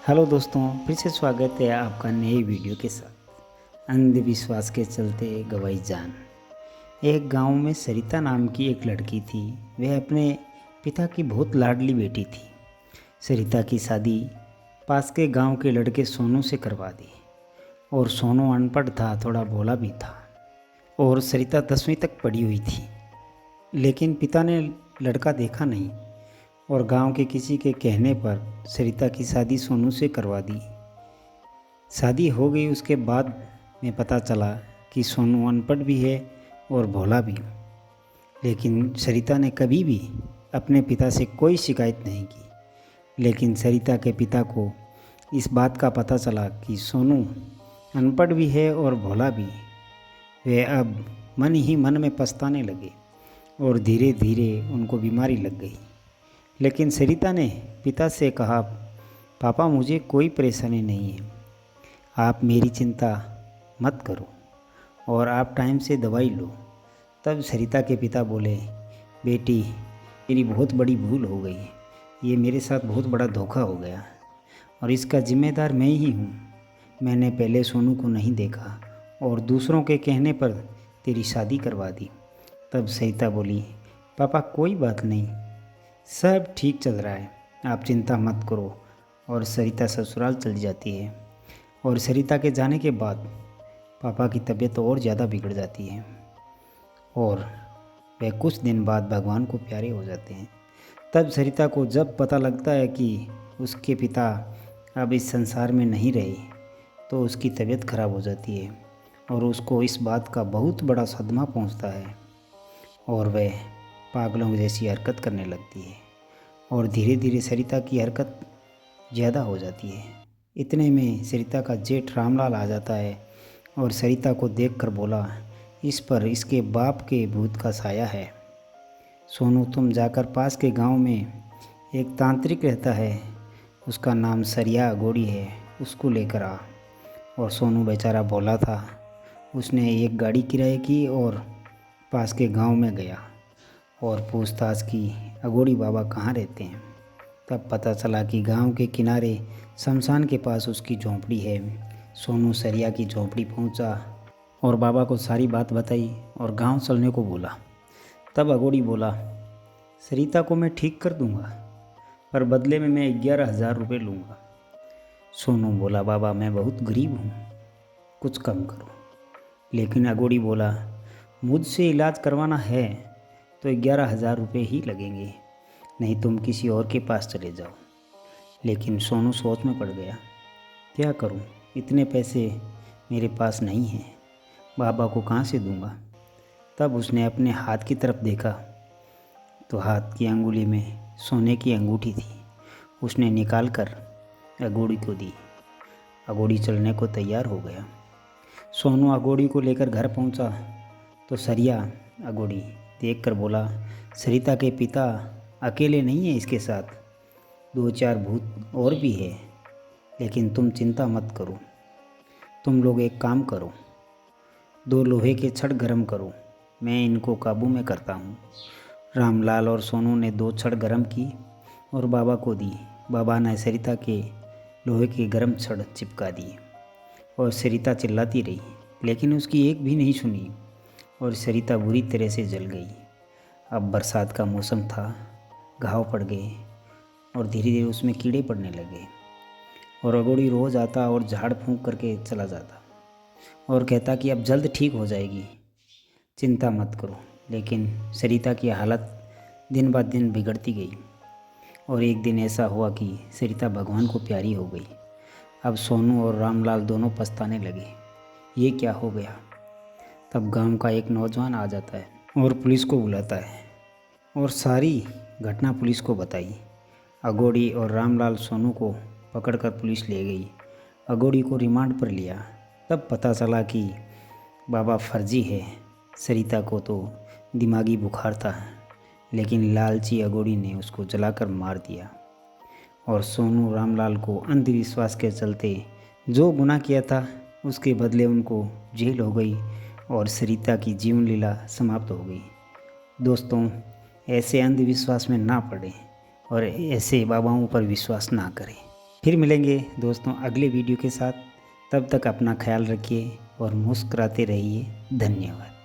Hello दोस्तों, फिर से स्वागत है आपका नए वीडियो के साथ। अंधविश्वास के चलते गंवाई जान। एक गांव में सरिता नाम की एक लड़की थी। वह अपने पिता की बहुत लाडली बेटी थी। सरिता की शादी पास के गांव के लड़के सोनू से करवा दी। और सोनू अनपढ़ था, थोड़ा भोला भी था। और सरिता 10वीं तक पढ़ी हुई थी। लेकिन पिता ने लड़का देखा नहीं और गांव के किसी के कहने पर सरिता की शादी सोनू से करवा दी। शादी हो गई। उसके बाद में पता चला कि सोनू अनपढ़ भी है और भोला भी। लेकिन सरिता ने कभी भी अपने पिता से कोई शिकायत नहीं की। लेकिन सरिता के पिता को इस बात का पता चला कि सोनू अनपढ़ भी है और भोला भी। वे अब मन ही मन में पछताने लगे और धीरे धीरे उनको बीमारी लग गई। लेकिन सरिता ने पिता से कहा, पापा मुझे कोई परेशानी नहीं है, आप मेरी चिंता मत करो और आप टाइम से दवाई लो। तब सरिता के पिता बोले, बेटी मेरी बहुत बड़ी भूल हो गई, ये मेरे साथ बहुत बड़ा धोखा हो गया और इसका जिम्मेदार मैं ही हूँ। मैंने पहले सोनू को नहीं देखा और दूसरों के कहने पर तेरी शादी करवा दी। तब सरिता बोली, पापा कोई बात नहीं, सब ठीक चल रहा है, आप चिंता मत करो। और सरिता ससुराल चली जाती है। और सरिता के जाने के बाद पापा की तबीयत और ज़्यादा बिगड़ जाती है और वे कुछ दिन बाद भगवान को प्यारे हो जाते हैं। तब सरिता को जब पता लगता है कि उसके पिता अब इस संसार में नहीं रहे, तो उसकी तबीयत खराब हो जाती है और उसको इस बात का बहुत बड़ा सदमा पहुंचता है और वह पागलों जैसी हरकत करने लगती है। और धीरे धीरे सरिता की हरकत ज़्यादा हो जाती है। इतने में सरिता का जेठ रामलाल आ जाता है और सरिता को देखकर बोला, इस पर इसके बाप के भूत का साया है। सोनू तुम जाकर पास के गांव में एक तांत्रिक रहता है, उसका नाम सरिया गोड़ी है, उसको लेकर आ। और सोनू बेचारा भोला था। उसने एक गाड़ी किराए की और पास के गांव में गया और पूछताछ की अगोड़ी बाबा कहाँ रहते हैं। तब पता चला कि गांव के किनारे शमशान के पास उसकी झोंपड़ी है। सोनू सरिया की झोंपड़ी पहुंचा और बाबा को सारी बात बताई और गांव चलने को बोला। तब अगोड़ी बोला, सरिता को मैं ठीक कर दूंगा, पर बदले में मैं 11,000 रुपये लूँगा। सोनू बोला, बाबा मैं बहुत गरीब हूँ, कुछ कम करो। लेकिन अगोड़ी बोला, मुझसे इलाज करवाना है तो 11,000 रुपये ही लगेंगे, नहीं तुम किसी और के पास चले जाओ। लेकिन सोनू सोच में पड़ गया, क्या करूं, इतने पैसे मेरे पास नहीं हैं, बाबा को कहाँ से दूंगा। तब उसने अपने हाथ की तरफ देखा तो हाथ की अंगुली में सोने की अंगूठी थी। उसने निकाल कर अगोड़ी को दी। अगोड़ी चलने को तैयार हो गया। सोनू अगोड़ी को लेकर घर पहुंचा तो सरिया अगोड़ी देखकर बोला, सरिता के पिता अकेले नहीं है, इसके साथ 2-4 भूत और भी है। लेकिन तुम चिंता मत करो, तुम लोग एक काम करो, 2 लोहे के छड़ गरम करो, मैं इनको काबू में करता हूँ। रामलाल और सोनू ने 2 छड़ गरम की और बाबा को दी। बाबा ने सरिता के लोहे के गरम छड़ चिपका दिए और सरिता चिल्लाती रही, लेकिन उसकी एक भी नहीं सुनी और सरिता बुरी तरह से जल गई। अब बरसात का मौसम था, घाव पड़ गए और धीरे धीरे उसमें कीड़े पड़ने लगे। और अगोड़ी रोज़ आता और झाड़ फूंक करके चला जाता और कहता कि अब जल्द ठीक हो जाएगी, चिंता मत करो। लेकिन सरिता की हालत दिन ब दिन बिगड़ती गई और एक दिन ऐसा हुआ कि सरिता भगवान को प्यारी हो गई। अब सोनू और रामलाल दोनों पछताने लगे, ये क्या हो गया। तब गांव का एक नौजवान आ जाता है और पुलिस को बुलाता है और सारी घटना पुलिस को बताई। अगोड़ी और रामलाल सोनू को पकड़कर पुलिस ले गई। अगोड़ी को रिमांड पर लिया। तब पता चला कि बाबा फर्जी है, सरिता को तो दिमागी बुखार था। लेकिन लालची अगोड़ी ने उसको जलाकर मार दिया और सोनू रामलाल को अंधविश्वास के चलते जो गुनाह किया था उसके बदले उनको जेल हो गई और सरिता की जीवन लीला समाप्त हो गई। दोस्तों, ऐसे अंधविश्वास में ना पड़ें और ऐसे बाबाओं पर विश्वास ना करें। फिर मिलेंगे दोस्तों अगले वीडियो के साथ। तब तक अपना ख्याल रखिए और मुस्कुराते रहिए। धन्यवाद।